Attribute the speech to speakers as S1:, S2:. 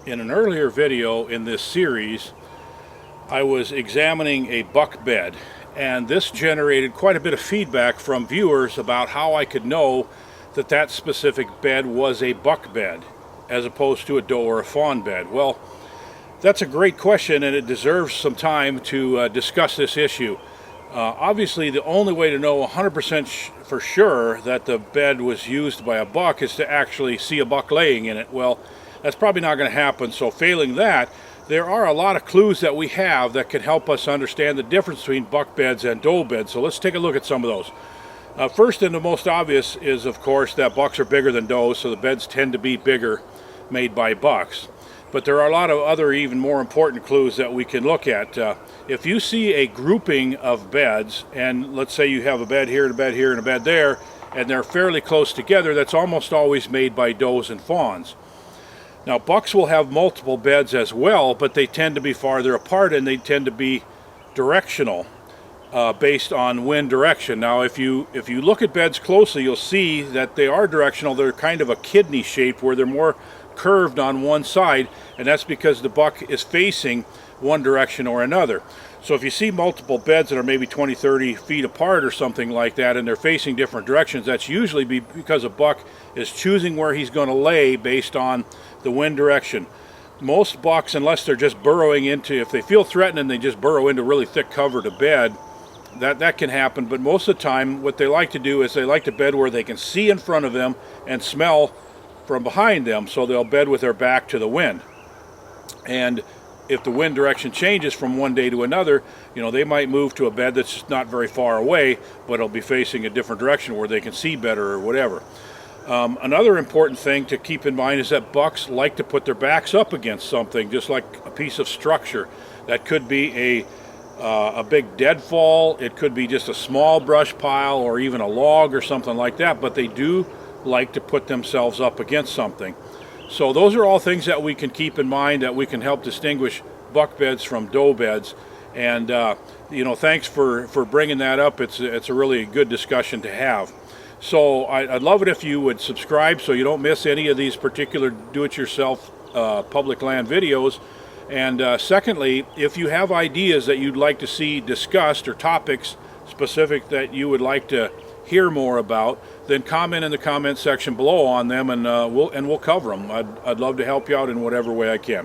S1: In an earlier video in this series, I was examining a buck bed, and this generated quite a bit of feedback from viewers about how I could know that that specific bed was a buck bed as opposed to a doe or a fawn bed. Well, that's a great question, and it deserves some time to discuss this issue. Obviously, the only way to know 100% for sure that the bed was used by a buck is to actually see a buck laying in it. Well, that's probably not going to happen, so failing that, there are a lot of clues that we have that can help us understand the difference between buck beds and doe beds. So let's take a look at some of those. First and the most obvious is, of course, that bucks are bigger than does, so the beds tend to be bigger made by bucks. But there are a lot of other even more important clues that we can look at. If you see a grouping of beds, and let's say you have a bed here and a bed here and a bed there, and they're fairly close together, that's almost always made by does and fawns. Now, bucks will have multiple beds as well, but they tend to be farther apart and they tend to be directional based on wind direction. Now, if you look at beds closely, you'll see that they are directional. They're kind of a kidney shape where they're more curved on one side, and that's because the buck is facing one direction or another. So if you see multiple beds that are maybe 20-30 feet apart or something like that, and they're facing different directions, that's usually because a buck is choosing where he's going to lay based on the wind direction. Most bucks, unless they're just burrowing into, if they feel threatened and they just burrow into really thick cover to bed, that can happen. But most of the time, what they like to do is they like to bed where they can see in front of them and smell from behind them, so they'll bed with their back to the wind. And if the wind direction changes from one day to another, they might move to a bed that's not very far away, but it'll be facing a different direction where they can see better or whatever. Another important thing to keep in mind is that bucks like to put their backs up against something, just like a piece of structure. That could be a big deadfall, it could be just a small brush pile or even a log or something like that, but they do like to put themselves up against something. So those are all things that we can keep in mind, that we can help distinguish buck beds from doe beds. And thanks for bringing that up. It's a really good discussion to have. So I'd love it if you would subscribe so you don't miss any of these particular do-it-yourself public land videos. And secondly, if you have ideas that you'd like to see discussed or topics specific that you would like to hear more about, then comment in the comment section below on them, and we'll cover them. I'd love to help you out in whatever way I can.